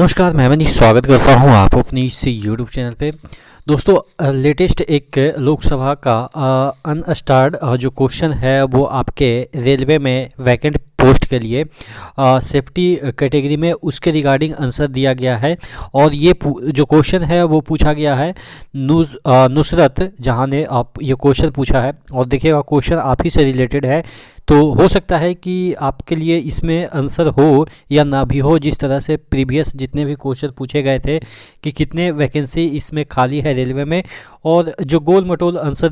नमस्कार, मैं मनीष स्वागत करता हूं आप अपनी इस यूट्यूब चैनल पे। दोस्तों, लेटेस्ट एक लोकसभा का अनस्टार्ड जो क्वेश्चन है वो आपके रेलवे में वैकेंट पोस्ट के लिए सेफ्टी कैटेगरी में उसके रिगार्डिंग आंसर दिया गया है। और ये जो क्वेश्चन है वो पूछा गया है नुसरत जहां ने आप ये क्वेश्चन पूछा है। और देखिएगा क्वेश्चन आप ही से रिलेटेड है, तो हो सकता है कि आपके लिए इसमें आंसर हो या ना भी हो। जिस तरह से प्रीवियस जितने भी क्वेश्चन पूछे गए थे कि कितने वैकेंसी इसमें खाली है रेलवे में, और जो गोल मटोल आंसर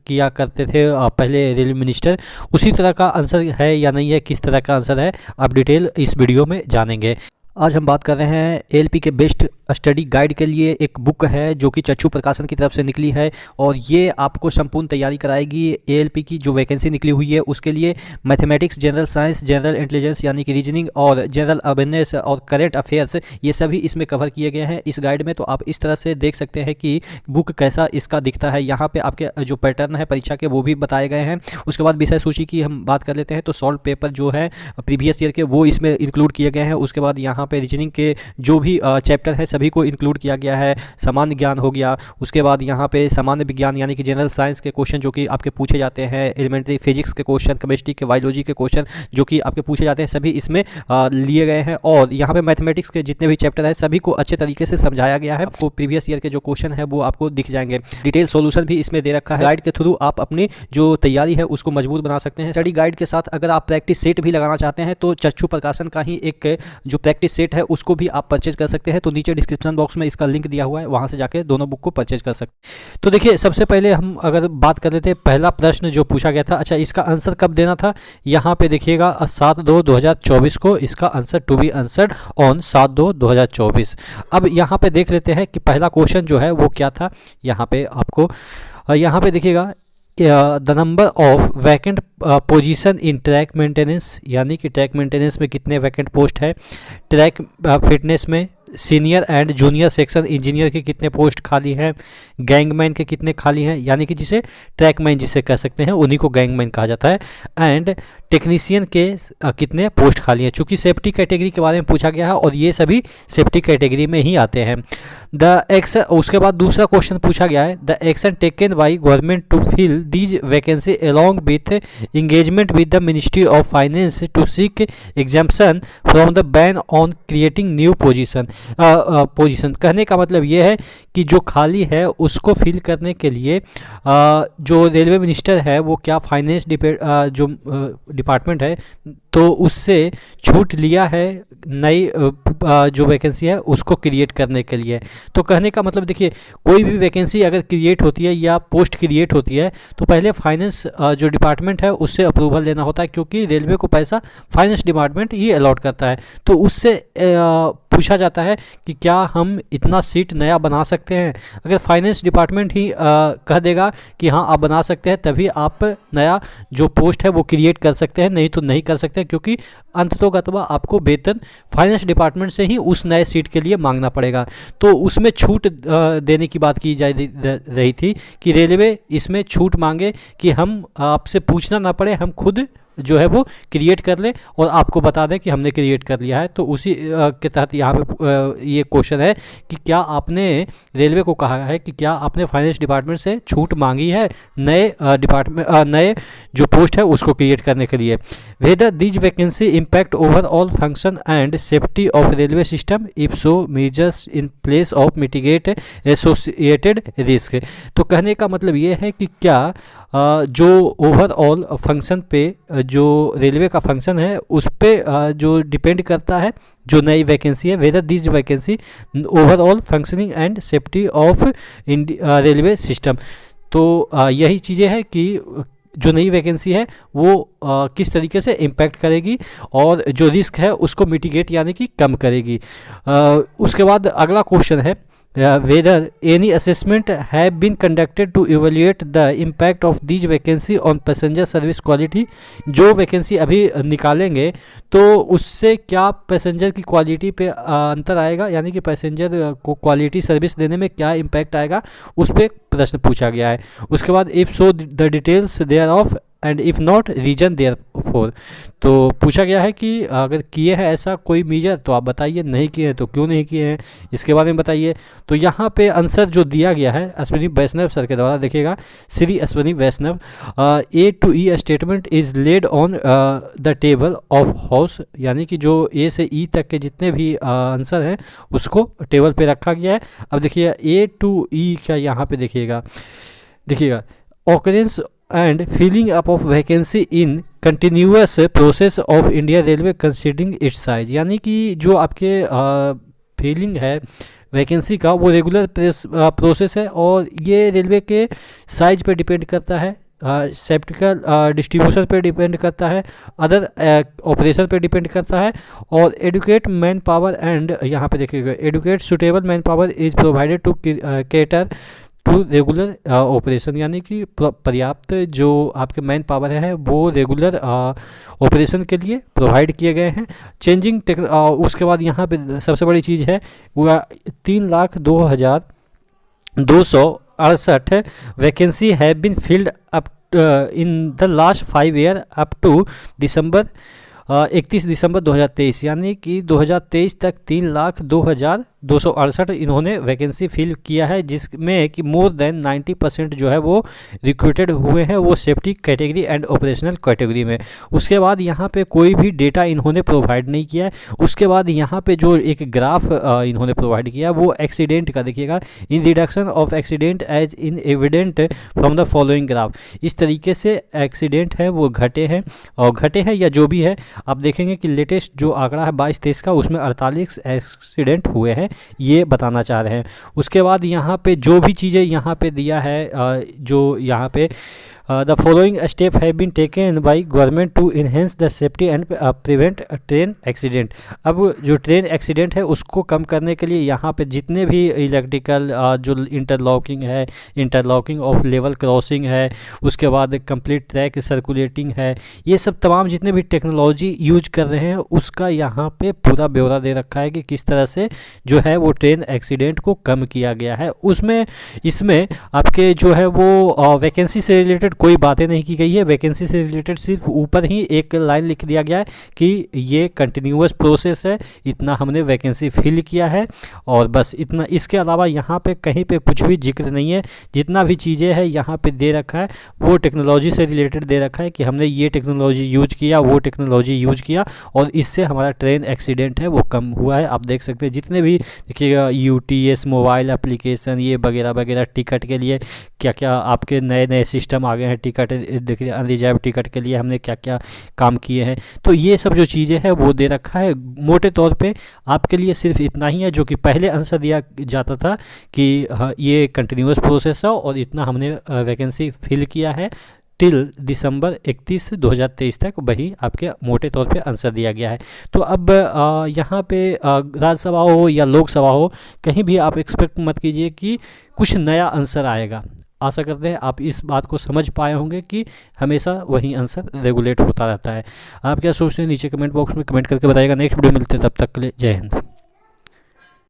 किया करते थे पहले रेलवे मिनिस्टर, उसी तरह का आंसर है या नहीं है, किस तरह का आंसर है, आप डिटेल इस वीडियो में जानेंगे। आज हम बात कर रहे हैं एएलपी के बेस्ट स्टडी गाइड के लिए। एक बुक है जो कि चक्षु प्रकाशन की तरफ से निकली है और ये आपको संपूर्ण तैयारी कराएगी एएलपी की जो वैकेंसी निकली हुई है उसके लिए। Mathematics, general science, general intelligence यानी कि रीजनिंग और जनरल अवेयरनेस और करेंट अफेयर्स, ये सभी इसमें कवर किए गए हैं इस गाइड में। तो आप इस तरह से देख सकते हैं कि बुक कैसा इसका दिखता है। यहाँ पे आपके जो पैटर्न है परीक्षा के वो भी बताए गए हैं। उसके बाद विषय सूची की हम बात कर लेते हैं तो सॉल्व पेपर जो है प्रीवियस ईयर के वो इसमें इंक्लूड किए गए हैं। उसके बाद यहाँ पे रीजनिंग के जो भी चैप्टर है सभी को इंक्लूड किया गया है। सामान्य ज्ञान हो गया, उसके बाद यहाँ पे सामान्य विज्ञान यानी कि जनरल साइंस के क्वेश्चन जो कि आपके पूछे जाते हैं, एलिमेंट्री फिजिक्स के क्वेश्चन, केमिस्ट्री के, बायोलॉजी के क्वेश्चन जो कि आपके पूछे जाते हैं, सभी इसमें लिए गए हैं। और यहाँ पे मैथमेटिक्स के जितने भी चैप्टर है सभी को अच्छे तरीके से समझाया गया है। आपको प्रीवियस ईयर के जो क्वेश्चन है वो आपको दिख जाएंगे। डिटेल सोल्यूशन भी इसमें दे रखा है। गाइड के थ्रू आप अपनी जो तैयारी है उसको मजबूत बना सकते हैं। स्टडी गाइड के साथ अगर आप प्रैक्टिस सेट भी लगाना चाहते हैं तो चक्षु प्रकाशन का ही एक जो प्रैक्टिस सेट है उसको भी आप परचेज कर सकते हैं। तो नीचे डिस्क्रिप्शन बॉक्स में इसका लिंक दिया हुआ है, वहां से जाके दोनों बुक को परचेज कर सकते हैं। तो देखिए सबसे पहले हम अगर बात कर लेते हैं पहला प्रश्न जो पूछा गया था। अच्छा, इसका आंसर कब देना था, यहाँ पे देखिएगा 7/2/2024 को इसका answer to be answered on 7/2/2024। अब यहाँ पे देख लेते हैं कि पहला क्वेश्चन जो है वो क्या था। यहाँ पे आपको यहाँ पे देखिएगा the number of vacant position in track maintenance यानी कि ट्रैक मेंटेनेंस में कितने वैकेंट पोस्ट है। ट्रैक फिटनेस में senior and junior section engineer के कितने पोस्ट खाली हैं। गैंगमैन के कितने खाली हैं, यानी कि जिसे ट्रैकमैन जिसे कह सकते हैं उन्हीं को गैंगमैन कहा जाता है। एंड टेक्नीशियन के कितने पोस्ट खाली हैं। चूँकि सेफ्टी कैटेगरी के बारे में पूछा गया है और ये सभी सेफ्टी कैटेगरी में ही आते हैं। उसके बाद दूसरा क्वेश्चन पूछा गया है the action taken by government to fill these vacancy along with engagement with the ministry of finance to seek exemption from the ban on creating new position. कहने का मतलब ये है कि जो खाली है उसको फिल करने के लिए जो रेलवे मिनिस्टर है वो क्या फाइनेंस जो डिपार्टमेंट है तो उससे छूट लिया है नई जो वैकेंसी है उसको क्रिएट करने के लिए। तो कहने का मतलब देखिए कोई भी वैकेंसी अगर क्रिएट होती है या पोस्ट क्रिएट होती है तो पहले फाइनेंस जो डिपार्टमेंट है उससे अप्रूवल लेना होता है, क्योंकि रेलवे को पैसा फाइनेंस डिपार्टमेंट ही अलॉट करता है। तो उससे पूछा जाता है कि क्या हम इतना सीट नया बना सकते हैं। अगर फाइनेंस डिपार्टमेंट ही कह देगा कि हाँ आप बना सकते हैं तभी आप नया जो पोस्ट है वो क्रिएट कर सकते हैं, नहीं तो नहीं कर सकते, क्योंकि अंततोगत्वा आपको वेतन फाइनेंस डिपार्टमेंट से ही उस नए सीट के लिए मांगना पड़ेगा। तो उसमें छूट देने की बात की जा रही थी कि रेलवे इसमें छूट मांगे कि हम आपसे पूछना ना पड़े, हम खुद जो है वो क्रिएट कर लें और आपको बता दें कि हमने क्रिएट कर लिया है। तो उसी के तहत यहाँ पे ये क्वेश्चन है कि क्या आपने रेलवे को कहा है कि क्या आपने फाइनेंस डिपार्टमेंट से छूट मांगी है नए जो पोस्ट है उसको क्रिएट करने के लिए। Whether these vacancy impact overall function and safety of railway system, if so measures in place of mitigate associated risk. तो कहने का मतलब ये है कि क्या जो ओवरऑल फंक्शन पे जो रेलवे का फंक्शन है उस पर जो डिपेंड करता है जो नई वैकेंसी है, whether this vacancy overall functioning and safety of railway system. तो यही चीज़ें हैं कि जो नई वैकेंसी है वो किस तरीके से इम्पैक्ट करेगी और जो रिस्क है उसको मिटिगेट यानी कि कम करेगी। उसके बाद अगला क्वेश्चन है whether any assessment have been conducted to evaluate the impact of these vacancy on passenger service quality। जो वैकेंसी अभी निकालेंगे तो उससे क्या पैसेंजर की क्वालिटी पे अंतर आएगा, यानी कि पैसेंजर को क्वालिटी सर्विस देने में क्या इम्पैक्ट आएगा, उस पर प्रश्न पूछा गया है। उसके बाद if so the details thereof and if not reason therefor. तो पूछा गया है कि अगर किए हैं ऐसा कोई मेजर तो आप बताइए, नहीं किए हैं तो क्यों नहीं किए हैं, इसके बारे में बताइए। तो यहाँ पे आंसर जो दिया गया है अश्विनी वैष्णव सर के द्वारा, देखिएगा Shri Ashwini Vaishnaw, A to E statement is laid on the table of house, यानी कि जो ए से ई तक के जितने भी आंसर हैं उसको टेबल पे रखा गया है। अब देखिएगा ए टू ई क्या यहाँ पे देखिएगा occurrence and filling up of vacancy in continuous process of India railway considering its size, यानी कि जो आपके फिलिंग है वैकेंसी का वो रेगुलर प्रोसेस है और ये रेलवे के साइज पे डिपेंड करता है, सेप्टिकल डिस्ट्रीब्यूशन पे डिपेंड करता है, अदर ऑपरेशन पे डिपेंड करता है, और एडुकेट मैन पावर एंड यहाँ पे देखिएगा adequate suitable manpower is provided to cater to regular operation, यानी कि पर्याप्त जो आपके मैन पावर है वो रेगुलर ऑपरेशन के लिए प्रोवाइड किए गए हैं। चेंजिंग उसके बाद यहाँ पे सबसे बड़ी चीज़ है वो 3,02,268 vacancy have been filled up in the last 5 year up to December 31 December 2023, यानी कि 2023 तक 3,02,268 इन्होंने वैकेंसी फिल किया है, जिसमें कि मोर देन 90% जो है वो रिक्रूटेड हुए हैं वो safety category and operational category में। उसके बाद यहाँ पे कोई भी डेटा इन्होंने प्रोवाइड नहीं किया है। उसके बाद यहाँ पे जो एक ग्राफ इन्होंने प्रोवाइड किया वो एक्सीडेंट का देखिएगा, in reduction of accident as in evident from the following graph, इस तरीके से एक्सीडेंट है वो घटे हैं या जो भी है। आप देखेंगे कि लेटेस्ट जो आंकड़ा है 22-23 का, उसमें 48 एक्सीडेंट हुए हैं, ये बताना चाह रहे हैं। उसके बाद यहाँ पे जो भी चीज़ें यहाँ पे दिया है, जो यहाँ पे the following step have been taken by government to enhance the safety and prevent train accident. अब जो ट्रेन एक्सीडेंट है उसको कम करने के लिए यहाँ पे जितने भी इलेक्ट्रिकल जो इंटरलॉकिंग ऑफ लेवल क्रॉसिंग है, उसके बाद कंप्लीट ट्रैक सर्कुलेटिंग है, ये सब तमाम जितने भी टेक्नोलॉजी यूज कर रहे हैं उसका यहाँ पे पूरा ब्यौरा दे रखा है कि किस तरह से जो है वो ट्रेन एक्सीडेंट को कम किया गया है। इसमें आपके जो है वो वैकेंसी से रिलेटेड कोई बातें नहीं की गई है। वैकेंसी से रिलेटेड सिर्फ ऊपर ही एक लाइन लिख दिया गया है कि ये कंटिन्यूअस प्रोसेस है, इतना हमने वैकेंसी फिल किया है और बस इतना। इसके अलावा यहाँ पे कहीं पे कुछ भी जिक्र नहीं है। जितना भी चीज़ें हैं यहाँ पे दे रखा है वो टेक्नोलॉजी से रिलेटेड दे रखा है कि हमने ये टेक्नोलॉजी यूज किया, वो टेक्नोलॉजी यूज किया और इससे हमारा ट्रेन एक्सीडेंट है वो कम हुआ है। आप देख सकते हैं जितने भी देखिएगा UTS मोबाइल एप्लीकेशन ये वगैरह वगैरह, टिकट के लिए क्या क्या आपके नए नए सिस्टम आ गए हैं, टिकट देखिए अनरिजर्व टिकट के लिए हमने क्या क्या काम किए हैं। तो ये सब जो चीज़ें हैं वो दे रखा है। मोटे तौर पे आपके लिए सिर्फ इतना ही है जो कि पहले आंसर दिया जाता था कि ये कंटिन्यूअस प्रोसेस है और इतना हमने वैकेंसी फिल किया है टिल दिसंबर 31 2023 तक, वही आपके मोटे तौर पे आंसर दिया गया है। तो अब यहाँ पे राज्यसभा हो या लोकसभा हो, कहीं भी आप एक्सपेक्ट मत कीजिए कि कुछ नया आंसर आएगा। आशा करते हैं आप इस बात को समझ पाए होंगे कि हमेशा वही आंसर रेगुलेट होता रहता है। आप क्या सोचते हैं नीचे कमेंट बॉक्स में कमेंट करके बताइएगा। नेक्स्ट वीडियो मिलते हैं, तब तक के लिए जय हिंद।